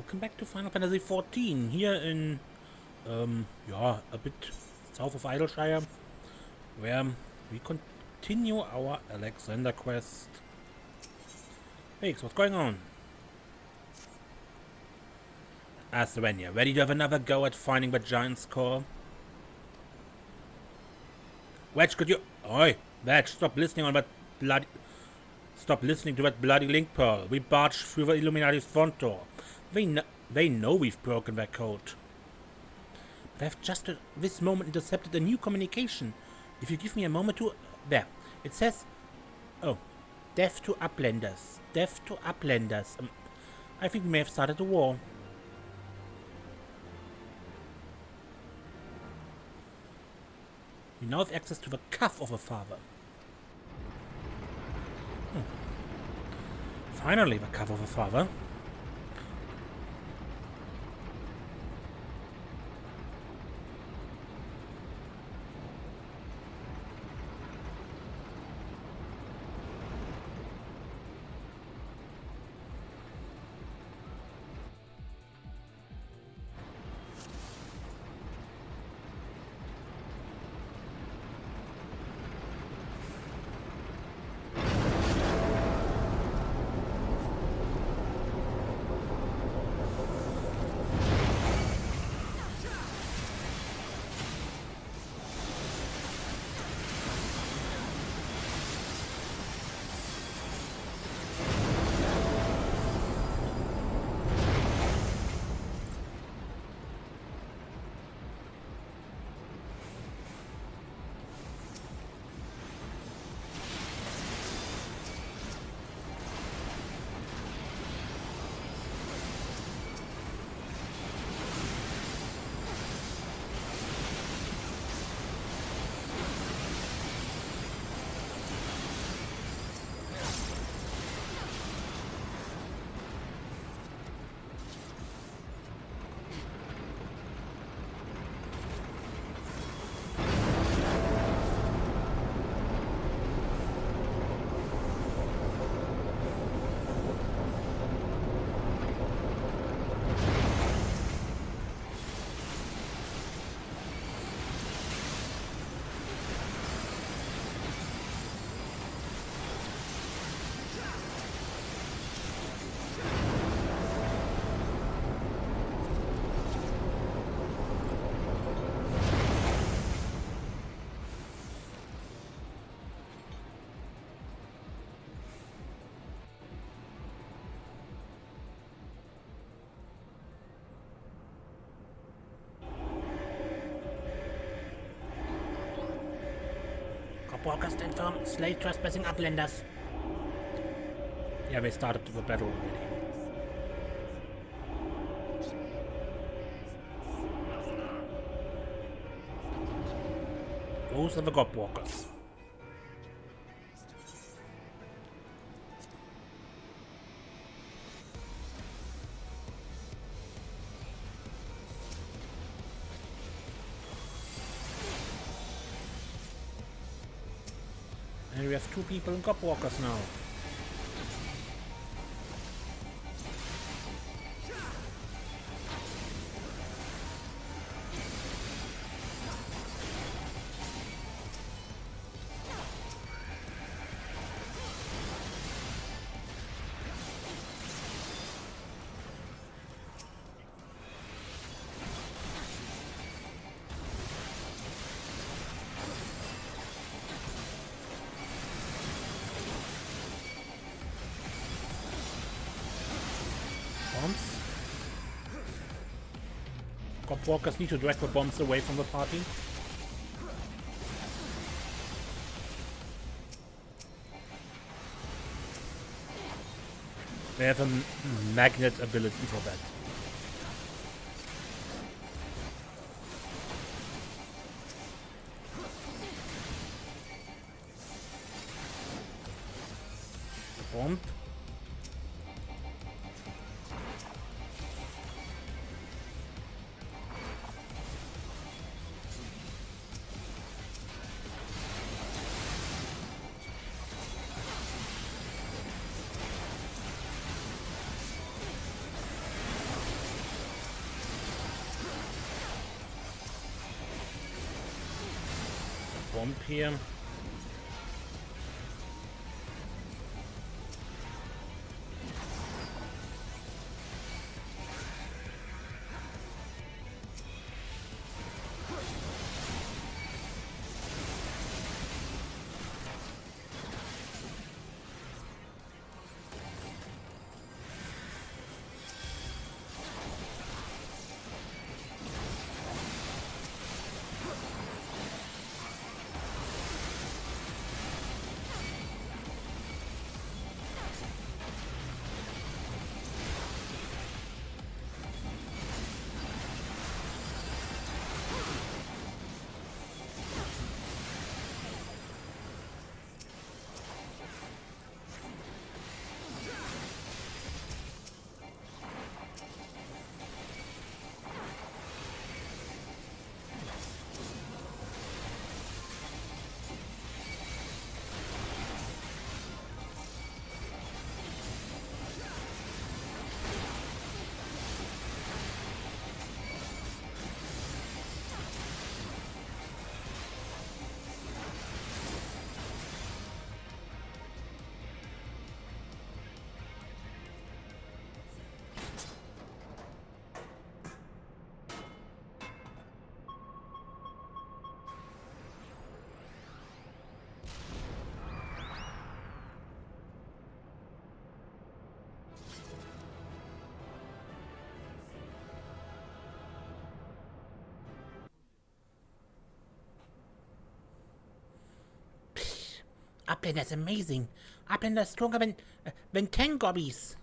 Welcome back to Final Fantasy XIV here in, a bit south of Idleshire, where we continue our Alexander quest. Hey, what's going on? Svenja, ready to have another go at finding the giant's core? Wedge, could you... Oi, Wedge, stop listening to that bloody link pearl. We barged through the Illuminati's front door. They know we've broken their code. But I've just at this moment intercepted a new communication. If you give me a moment to... There. It says... Oh. Death to Uplanders. Death to Uplanders. I think we may have started a war. You now have access to the cuff of a father. Finally, the cuff of a father. Walkers inform slave trespassing uplanders. Yeah, they started the battle already. Those are the gob walkers. And we have two people in gob walkers now. Gob walkers need to drag the bombs away from the party. They have a magnet ability for that. Bomb. bomb here. Uplander's amazing. Uplander's stronger than 10 gobbies.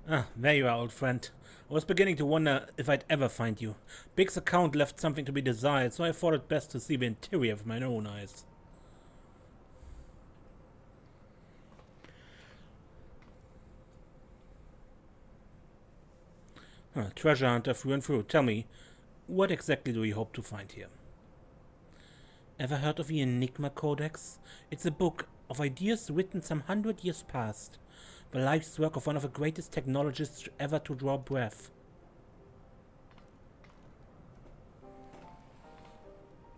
Ah, there you are, old friend. I was beginning to wonder if I'd ever find you. Big's account left something to be desired, so I thought it best to see the interior with my own eyes. Treasure hunter through and through. Tell me, what exactly do you hope to find here? Ever heard of the Enigma Codex? It's a book of ideas written some 100 years past. The life's work of one of the greatest technologists ever to draw breath.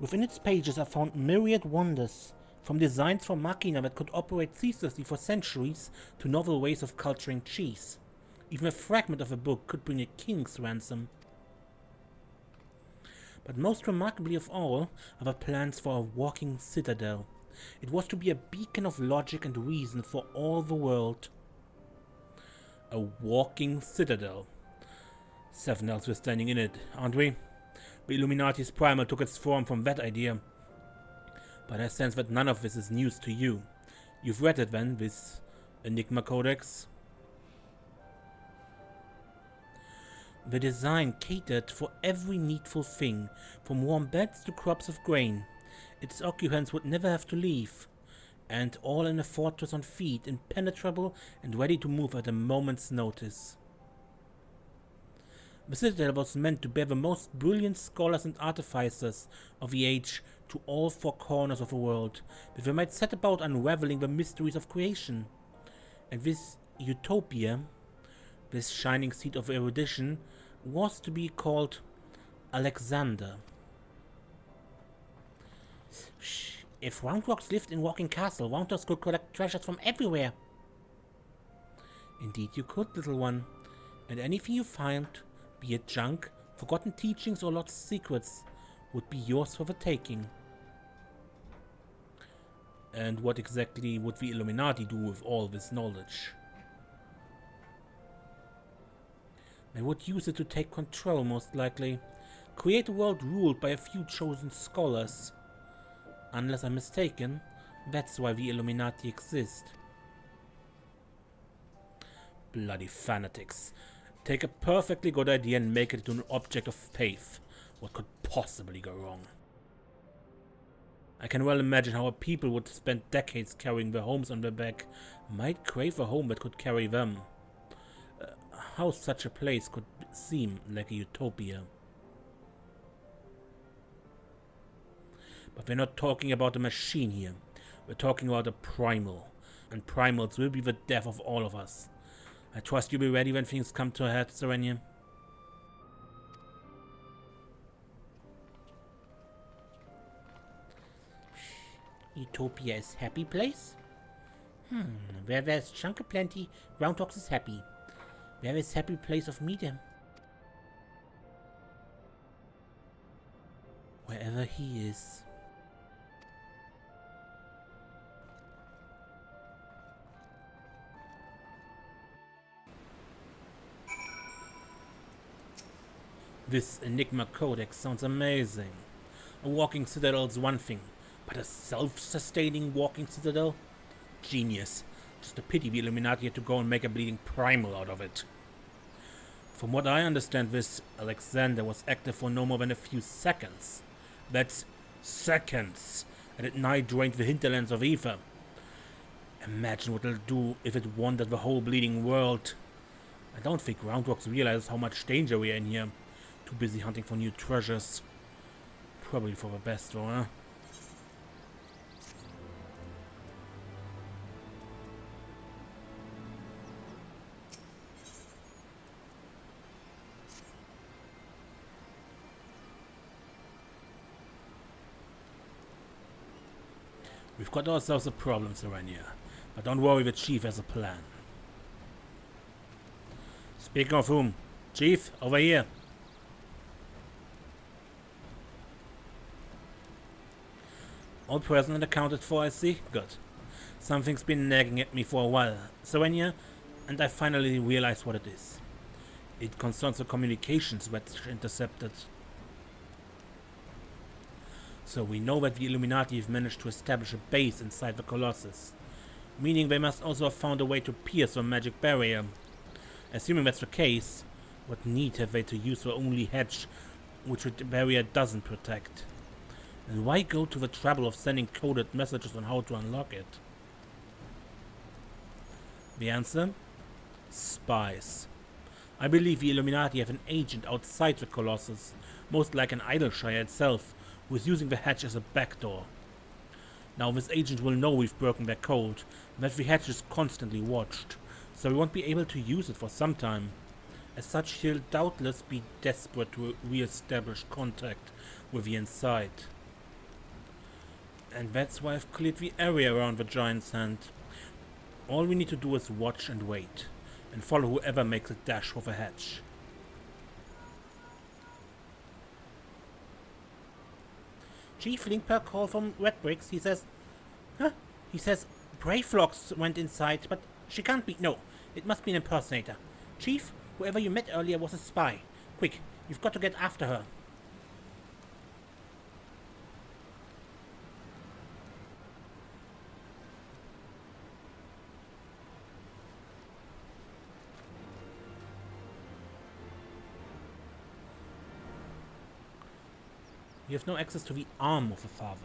Within its pages I found myriad wonders, from designs for machina that could operate ceaselessly for centuries to novel ways of culturing cheese. Even a fragment of a book could bring a king's ransom. But most remarkably of all are the plans for a walking citadel. It was to be a beacon of logic and reason for all the world. A walking citadel. 7 elves were standing in it, aren't we? The Illuminati's primal took its form from that idea. But I sense that none of this is news to you. You've read it then, this Enigma Codex? The design catered for every needful thing, from warm beds to crops of grain. Its occupants would never have to leave, and all in a fortress on feet, impenetrable and ready to move at a moment's notice. The citadel was meant to bear the most brilliant scholars and artificers of the age to all 4 corners of the world, that they might set about unraveling the mysteries of creation. And this utopia, this shining seat of erudition, was to be called Alexander. Shh. If Roundrocks lived in Walking Castle, Roundrocks could collect treasures from everywhere. Indeed you could, little one. And anything you find, be it junk, forgotten teachings or lost secrets, would be yours for the taking. And what exactly would the Illuminati do with all this knowledge? They would use it to take control, most likely. Create a world ruled by a few chosen scholars. Unless I'm mistaken, that's why the Illuminati exist. Bloody fanatics. Take a perfectly good idea and make it into an object of faith. What could possibly go wrong? I can well imagine how a people would spend decades carrying their homes on their back might crave a home that could carry them. How such a place could seem like a utopia. But we're not talking about a machine here. We're talking about a primal, and primals will be the death of all of us. I trust you'll be ready when things come to a head, Serenia. Utopia is happy place? Where there's chunk plenty, Groundhogs is happy. Where is happy place of medium? Wherever he is. This Enigma Codex sounds amazing. A walking citadel's one thing, but a self-sustaining walking citadel? Genius. Just a pity the Illuminati had to go and make a bleeding primal out of it. From what I understand, this Alexander was active for no more than a few seconds. That's seconds! And it nigh drained the hinterlands of Ether. Imagine what it'll do if it wandered the whole bleeding world. I don't think Groundhogs realize how much danger we're in here. Too busy hunting for new treasures. Probably for the best, though, huh? We've got ourselves a problem, Serenia. But don't worry, the Chief has a plan. Speaking of whom? Chief, over here. All present and accounted for, I see. Good. Something's been nagging at me for a while, Serenia, and I finally realized what it is. It concerns the communications which intercepted. So we know that the Illuminati have managed to establish a base inside the Colossus, meaning they must also have found a way to pierce the magic barrier. Assuming that's the case, what need have they to use the only hedge which the barrier doesn't protect? And why go to the trouble of sending coded messages on how to unlock it? The answer? Spies. I believe the Illuminati have an agent outside the Colossus, most like an Idleshire itself, who is using the hatch as a backdoor. Now this agent will know we've broken their code, and that the hatch is constantly watched, so we won't be able to use it for some time. As such, he'll doubtless be desperate to re-establish contact with the inside. And that's why I've cleared the area around the Giant's Hand. All we need to do is watch and wait, and follow whoever makes a dash for the hatch. Chief Linkper call from Red Bricks. He says, He says Brayflox went inside, but she can't be. No, it must be an impersonator. Chief, whoever you met earlier was a spy. Quick, you've got to get after her. You have no access to the arm of the father.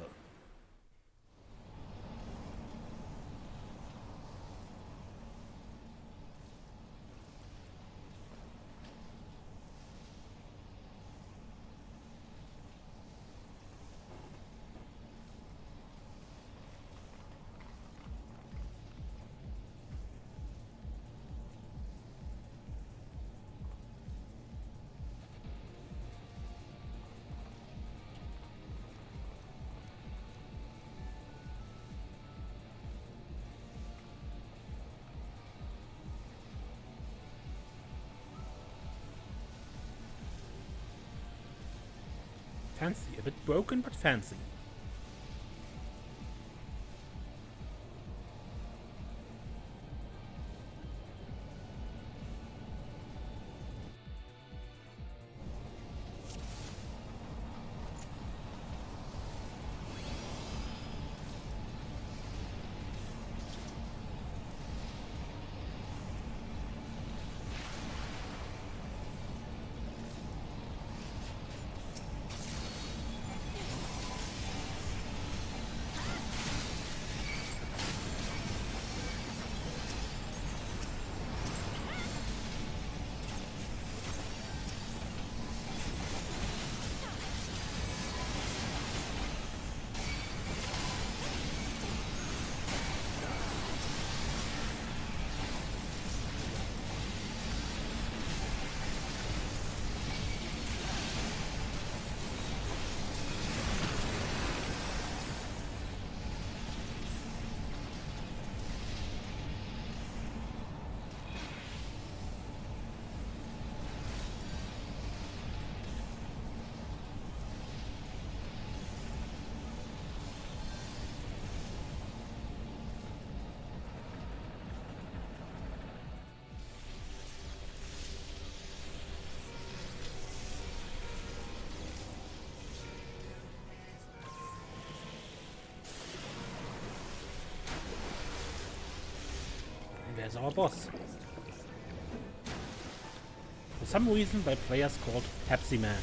Fancy, a bit broken, but fancy. There's our boss. For some reason by players called Pepsi Man.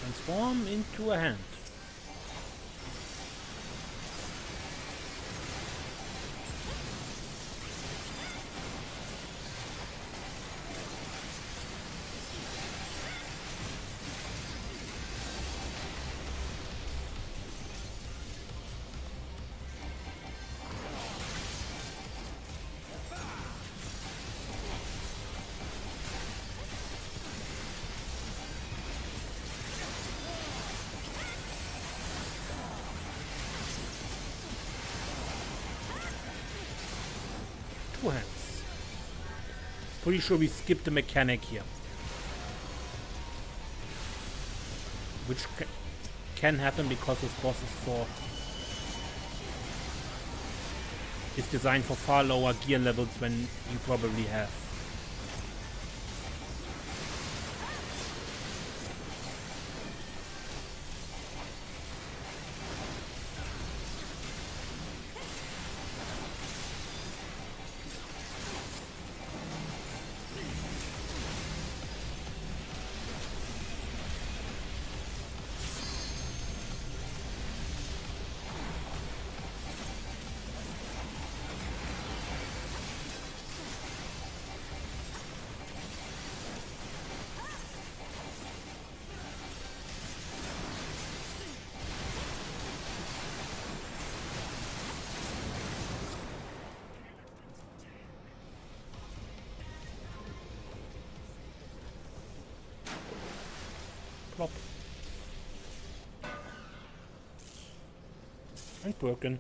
Transform into a hand. Hands. Pretty sure we skipped the mechanic here, which can happen because this boss is designed for far lower gear levels than you probably have. Plop. And broken.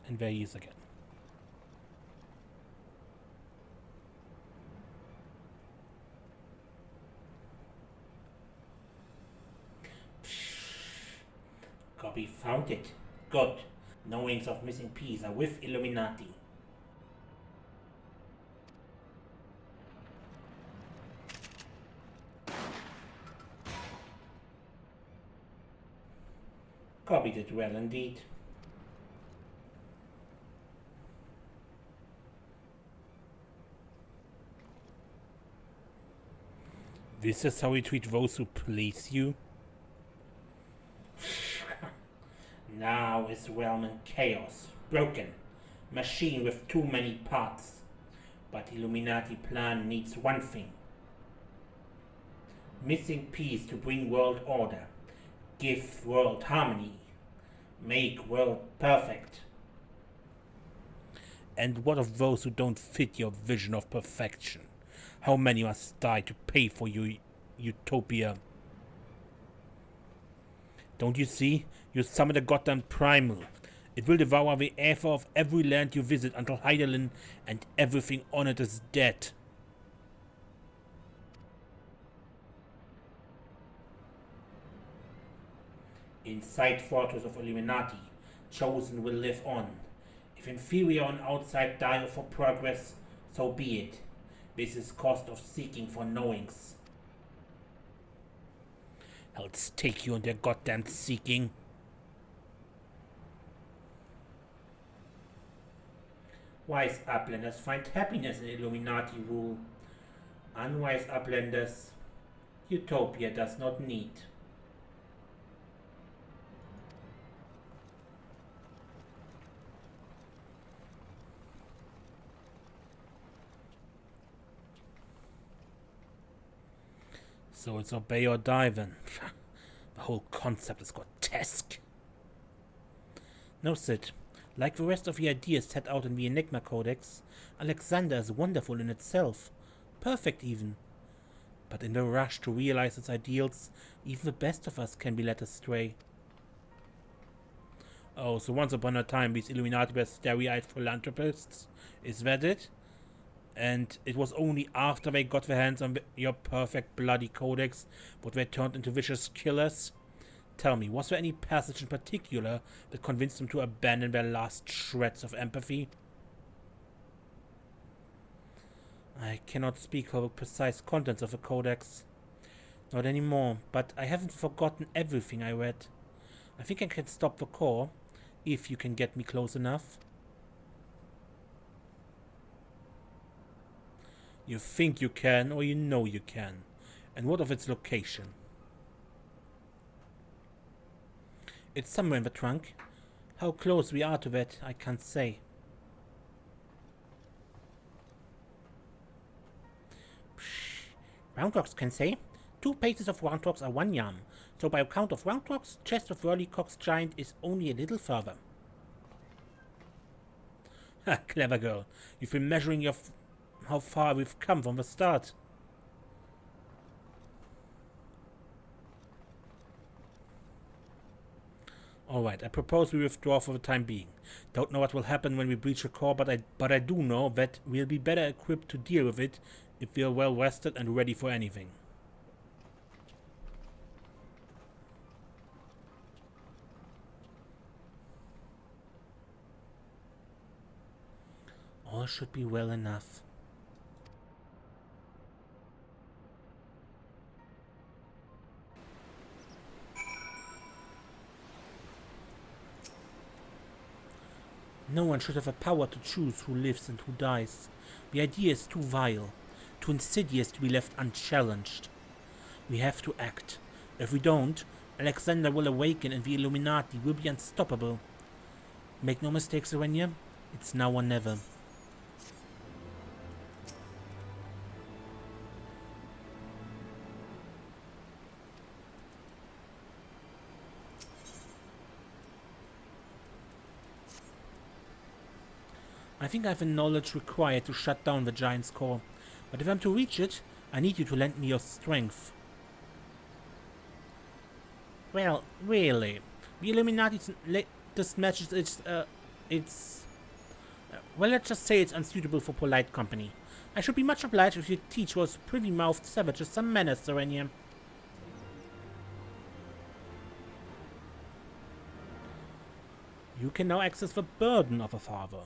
And there he is again. Copy found it. Good. Knowings of missing piece are with Illuminati. Copied it well indeed. This is how you treat those who please you? Now is realm in chaos. Broken. Machine with too many parts. But Illuminati plan needs one thing. Missing piece to bring world order. Give world harmony. Make world perfect. And what of those who don't fit your vision of perfection? How many must die to pay for your utopia? Don't you see? You summon a goddamn primal. It will devour the aether of every land you visit until Heidelin and everything on it is dead. Inside fortress of Illuminati, chosen will live on. If inferior on outside die for progress, so be it. This is cost of seeking for knowings. I'll stake you in their goddamn seeking. Wise uplanders find happiness in Illuminati rule. Unwise uplanders, Utopia does not need. So it's obey or die then. The whole concept is grotesque. No, Sid. Like the rest of the ideas set out in the Enigma Codex, Alexander is wonderful in itself. Perfect even. But in the rush to realize its ideals, even the best of us can be led astray. Oh, so once upon a time these Illuminati were starry-eyed philanthropists? Is that it? And it was only after they got their hands on your perfect bloody codex that they turned into vicious killers? Tell me, was there any passage in particular that convinced them to abandon their last shreds of empathy? I cannot speak for the precise contents of the codex. Not anymore, but I haven't forgotten everything I read. I think I can stop the core, if you can get me close enough. You think you can, or you know you can. And what of its location? It's somewhere in the trunk. How close we are to that, I can't say. Round rocks can say. 2 paces of round rocks are 1 yam. So by account of round rocks, chest of Whirlycock's giant is only a little further. Ha, clever girl. You've been measuring how far we've come from the start. Alright, I propose we withdraw for the time being. Don't know what will happen when we breach the core, but I do know that we'll be better equipped to deal with it if we are well rested and ready for anything. All should be well enough. No one should have a power to choose who lives and who dies. The idea is too vile, too insidious to be left unchallenged. We have to act. If we don't, Alexander will awaken and the Illuminati will be unstoppable. Make no mistake, Serenia, it's now or never. I think I have the knowledge required to shut down the Giant's core, but if I'm to reach it, I need you to lend me your strength. Well, really, the Illuminati's latest match is well, let's just say it's unsuitable for polite company. I should be much obliged if you teach those privy-mouthed savages some manners, Serenia. You can now access the burden of a father.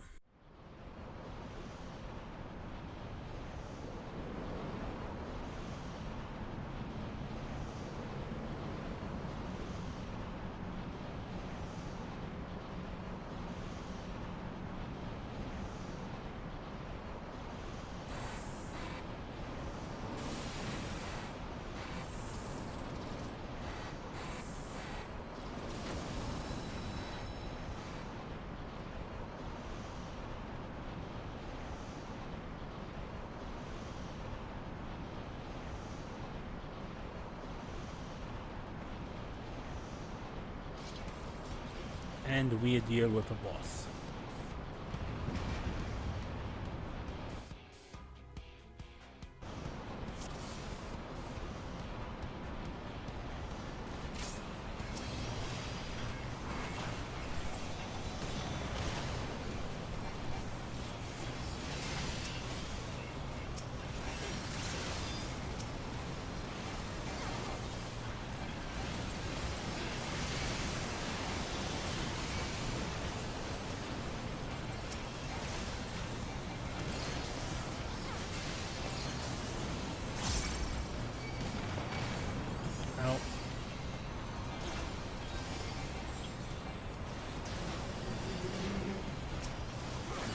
And we deal with the boss.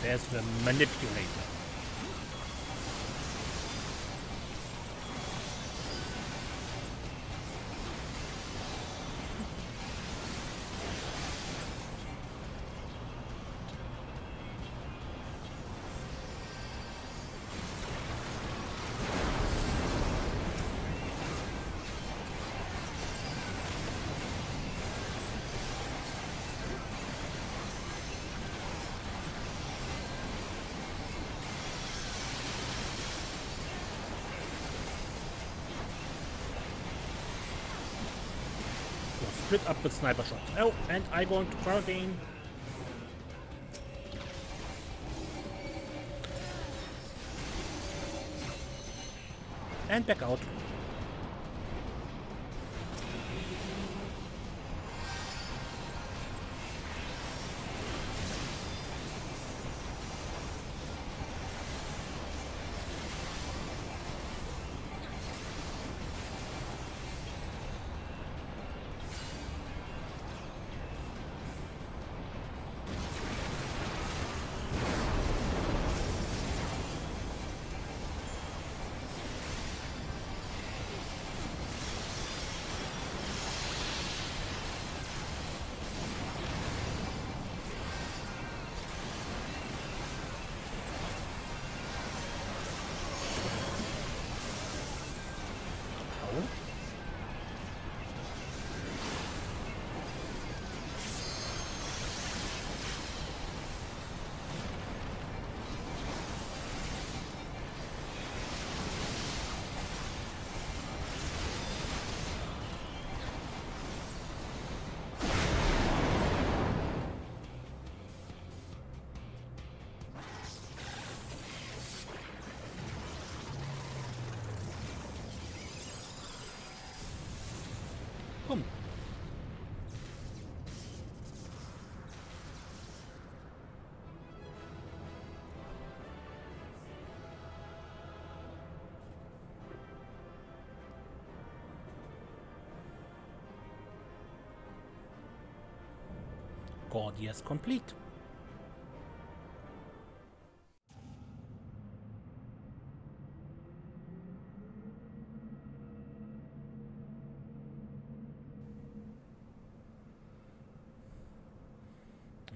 There's the manipulator. Split up with sniper shots. Oh, and I going to quarantine. And back out. Boom. Gordias complete.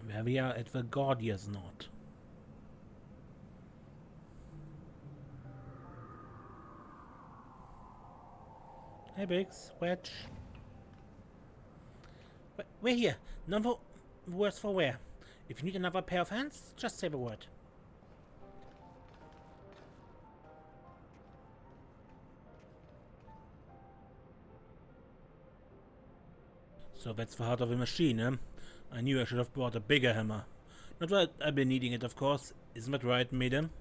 Where we are at the Gordias knot. Hey Biggs, Wedge. We're here. None for worse for wear. If you need another pair of hands, just say the word. So that's the heart of the machine, eh? I knew I should have brought a bigger hammer. Not that I've been needing it, of course. Isn't that right, madam?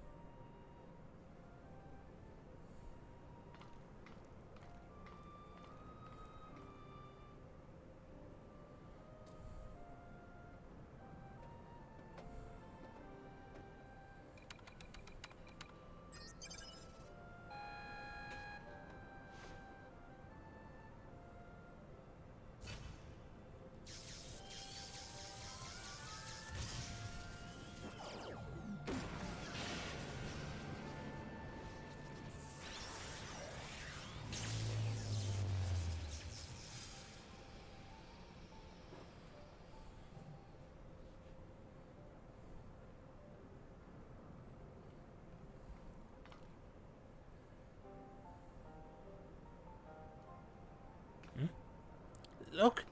Look!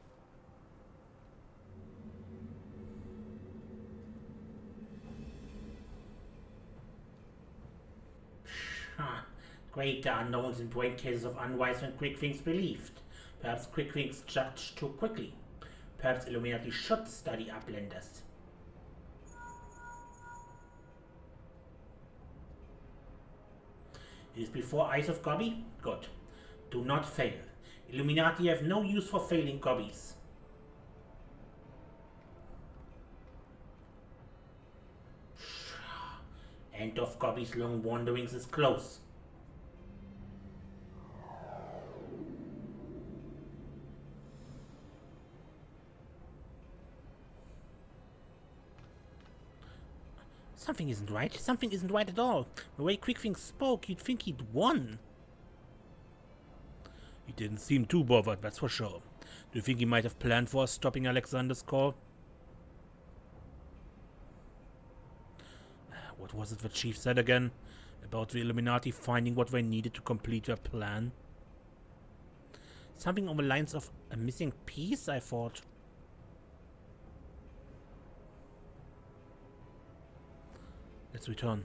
Great unknowns in brain cases of unwise and quick things believed. Perhaps quick things judged too quickly. Perhaps Illuminati should study uplanders. It is before eyes of Gobby? Good. Do not fail. Illuminati have no use for failing Gobbies. End of Gobby's long wanderings is close. Something isn't right. Something isn't right at all. The way Quickfing spoke, you'd think he'd won. He didn't seem too bothered, that's for sure. Do you think he might have planned for us stopping Alexander's call? What was it the chief said again? About the Illuminati finding what they needed to complete their plan? Something on the lines of a missing piece, I thought. Let's return.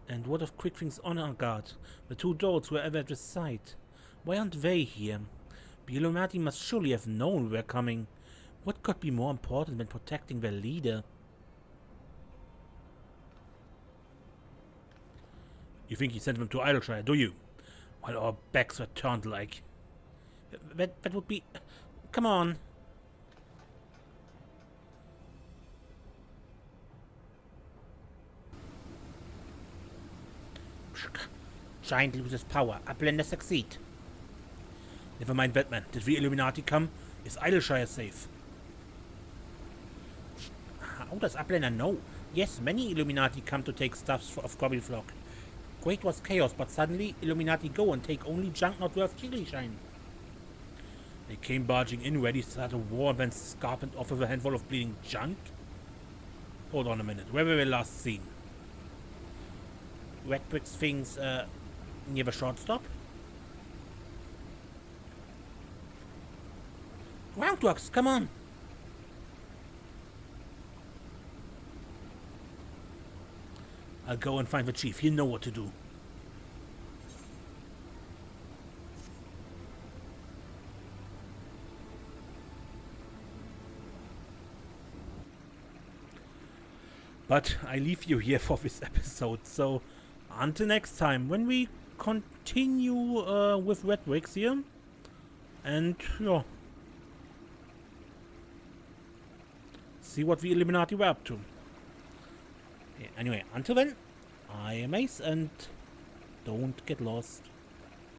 And what of Quickfing's honor guard? The two dogs were ever at the site. Why aren't they here? The Illuminati must surely have known we were coming. What could be more important than protecting their leader? You think he sent them to Idleshire, do you? While our backs were turned like... That would be... Come on. Giant loses power. Uplanders succeed. Never mind, Batman. Did the Illuminati come? Is Idleshire safe? How does Uplander know? Yes, many Illuminati come to take stuffs of Gobbleflock. Great was chaos, but suddenly Illuminati go and take only junk not worth chili shine. They came barging in, ready to start a war, and then scarped off with a handful of bleeding junk? Hold on a minute. Where were we last seen? Red bricks things near the shortstop? Groundworks, come on! I'll go and find the chief. He'll know what to do. But I leave you here for this episode. So until next time, when we continue with Red Bricks here. And yeah, see what the Illuminati were up to. Anyway, until then, I am Ace, and don't get lost.